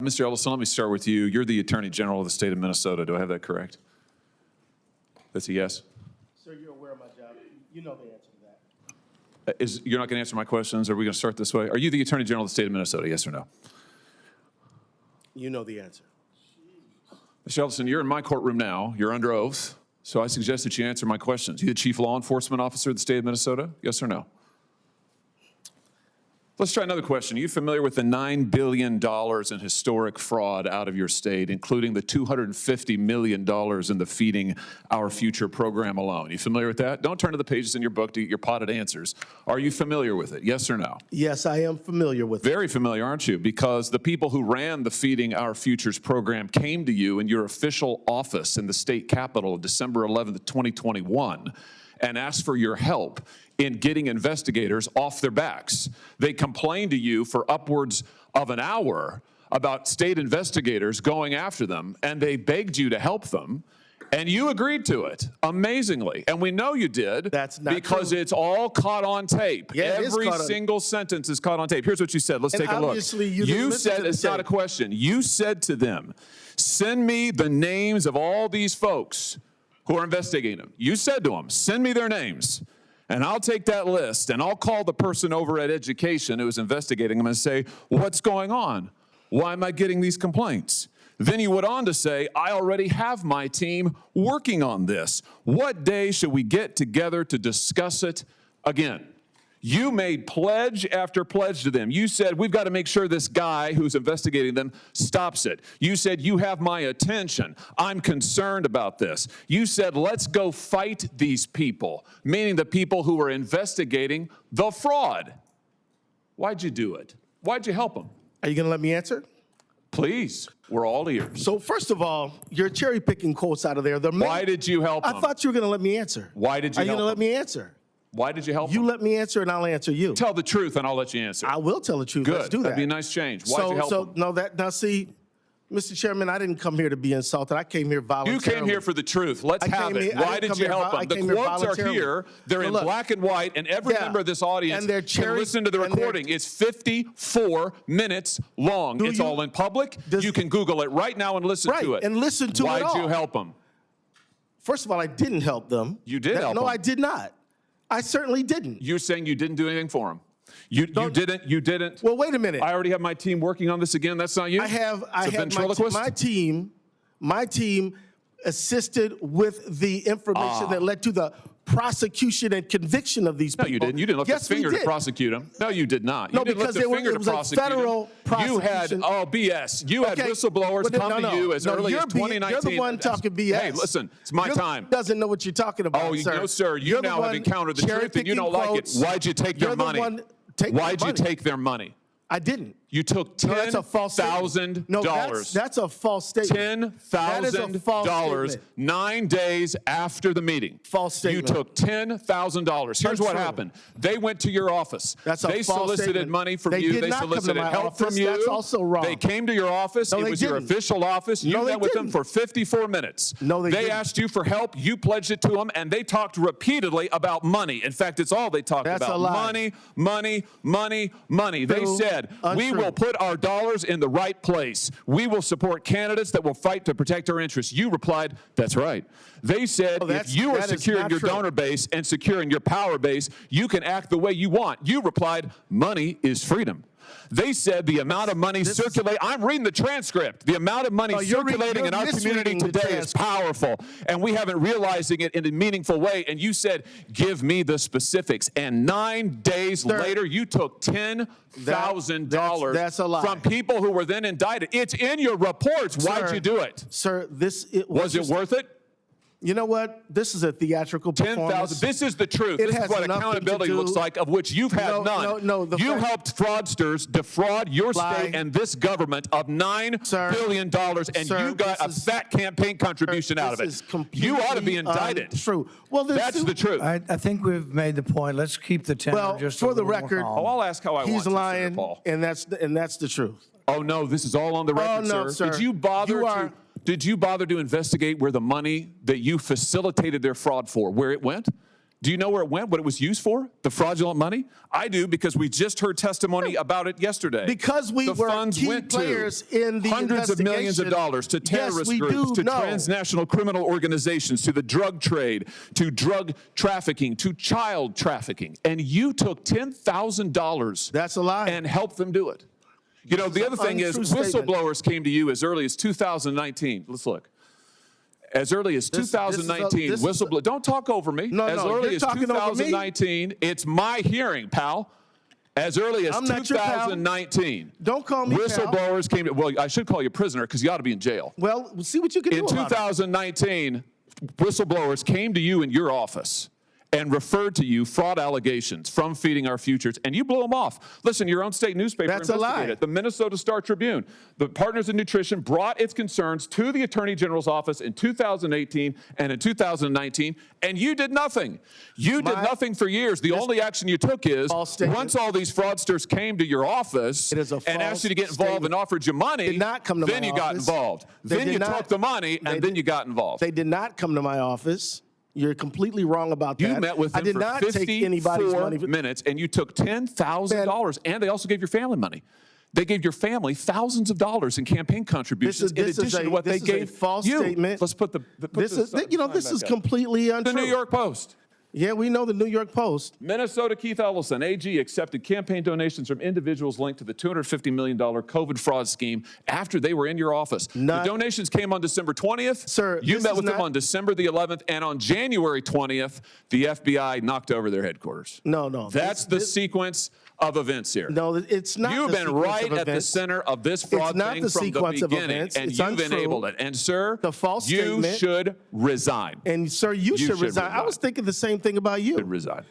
Mr. Ellison, let me start with you. You're the Attorney General of the state of Minnesota. Do I have that correct? That's a yes? Sir, you're aware of my job. You know the answer to that. You're not going to answer my questions? Are we going to start this way? Are you the Attorney General of the state of Minnesota, yes or no? You know the answer. Mr. Ellison, you're in my courtroom now. You're under oath. So I suggest that you answer my questions. You the Chief Law Enforcement Officer of the state of Minnesota, yes or no? Let's try another question. Are you familiar with the $9 billion in historic fraud out of your state, including the $250 million in the Feeding Our Future program alone? You familiar with that? Don't turn to the pages in your book to get your potted answers. Are you familiar with it? Yes or no? Yes, I am familiar with it. Very familiar, aren't you? Because the people who ran the Feeding Our Futures program came to you in your official office in the state capitol December 11th, 2021, and asked for your help in getting investigators off their backs. They complained to you for upwards of an hour about state investigators going after them, and they begged you to help them, and you agreed to it, amazingly. And we know you did. That's not because true. It's all caught on tape. Yeah, Every single sentence is caught on tape. Here's what you said. Let's take a look. You said, it's not a question. You said to them, send me the names of all these folks who are investigating them. You said to them, send me their names. And I'll take that list, and I'll call the person over at Education who is investigating them and say, what's going on? Why am I getting these complaints? Then he went on to say, I already have my team working on this. What day should we get together to discuss it again? You made pledge after pledge to them. You said, we've got to make sure this guy who's investigating them stops it. You said, you have my attention. I'm concerned about this. You said, let's go fight these people, meaning the people who were investigating the fraud. Why'd you do it? Why'd you help them? Are you going to let me answer? Please, we're all ears. So first of all, you're cherry picking quotes out of there. Why did you help them? I thought you were going to let me answer. Why did you help them? Are you going to let me answer? Why did you help You them? let me answer and I'll answer you. Tell the truth and I'll let you answer. I will tell the truth. Good. Let's do that. That'd be a nice change. Why'd you help them? Now see, Mr. Chairman, I didn't come here to be insulted. I came here voluntarily. You came here for the truth. Let's have it. Why did you help them? The quotes are here. They're in black and white, and every member of this audience can listen to the recording. It's 54 minutes long. It's all in public. You can Google it right now and listen to it. And listen to it all. Why'd you help them? First of all, I didn't help them. You did help them. No, I did not. I certainly didn't. You're saying you didn't do anything for them. You didn't. Well, wait a minute. I already have my team working on this again. That's not you? I have my team assisted with the information that led to the prosecution and conviction of these people. No, you didn't. You didn't lift a finger to prosecute them. No, you did not. No, you didn't because lift a finger it was to a prosecute federal prosecution. You had, BS. You had whistleblowers come to you as early as 2019. You're the one talking BS. Hey, listen, it's my time. Doesn't know what you're talking about, sir. No, sir. You now have encountered the truth and you don't like it. Why'd you take their money? Why'd you take their money? I didn't. You took $10,000. No, that's a false statement. $10,000 9 days after the meeting. False statement. You took $10,000. Here's what happened. They went to your office. They solicited money from you. They solicited help from you. That's also wrong. They came to your office. It was your official office. You met with them for 54 minutes. No, they didn't. They asked you for help. You pledged it to them, and they talked repeatedly about money. In fact, it's all they talked about. That's a lie. Money, money, money, money. They said, we will put our dollars in the right place. We will support candidates that will fight to protect our interests. You replied, that's right. They said, if you are securing your donor base and securing your power base, you can act the way you want. You replied, money is freedom. They said the amount of money circulating, I'm reading the transcript, the amount of money circulating in our community today is powerful, and we haven't realizing it in a meaningful way. And you said, give me the specifics. And 9 days later, you took $10,000 from people who were then indicted. It's in your reports. Why'd you do it? Sir, was it worth it? You know what? This is a theatrical performance. 10,000. This is the truth. This is what accountability looks like, of which you've had none. You helped fraudsters defraud your state and this government of $9 billion, and you got a fat campaign contribution out of it. You ought to be indicted. True. Well, that's the truth. I think we've made the point. Let's keep the tenor just for the record. I'll ask how I want to, he's lying, Paul. and that's the truth. Oh no, this is all on the record, sir. Did you bother to? Did you bother to investigate where the money that you facilitated their fraud for, where it went? Do you know where it went, what it was used for, the fraudulent money? I do, because we just heard testimony about it yesterday. Because we the were funds key went players to in the hundreds of millions of dollars to Yes, terrorist we groups, do to know. transnational criminal organizations, to the drug trade, to drug trafficking, to child trafficking. And you took $10,000 That's a lie. and helped them do it. You know, the other thing is, untrue statement. whistleblowers came to you as early as 2019. Let's look. As early as 2019, whistleblower. Don't talk over me. No, as no, early you're as talking over me. 2019, it's my hearing, pal. As early as I'm not your pal. 2019, Don't call me pal. whistleblowers came to. Well, I should call you prisoner because you ought to be in jail. Well, we'll see what you can In do about it. 2019, whistleblowers came to you in your office and referred to you fraud allegations from Feeding Our Futures, and you blew them off. Listen, your own state newspaper That's a investigated lie. it. The Minnesota Star Tribune, the Partners in Nutrition, brought its concerns to the Attorney General's office in 2018 and in 2019, and you did nothing. You did nothing for years. The only action you took is, false statement. once all these fraudsters came to your office It is a and asked false you to get involved statement. and offered you money, Did not come to then my you got office. involved. They Then did you not. took the money, and then you got involved. They did not come to my office. You're completely wrong about that. You met with them I did for not take anybody's 54 money. minutes, and you took $10,000, and they also gave your family money. They gave your family thousands of dollars in campaign contributions in addition to what they gave a false you. statement. Let's put the This is, you know, this is completely untrue. The New York Post. Yeah, we know the New York Post. Minnesota Keith Ellison, AG, accepted campaign donations from individuals linked to the $250 million COVID fraud scheme after they were in your office. The donations came on December 20th. Sir, you this met is with them not- on December the 11th, and on January 20th, the FBI knocked over their headquarters. No. That's the sequence of events here. No, it's not. You've the been sequence right of at the events. center of this fraud It's not thing the from the sequence of beginning, events. and It's you've untrue. enabled it. And sir, The false you statement- should resign. And sir, you should resign. I resign. was thinking the same thing about you. Resign.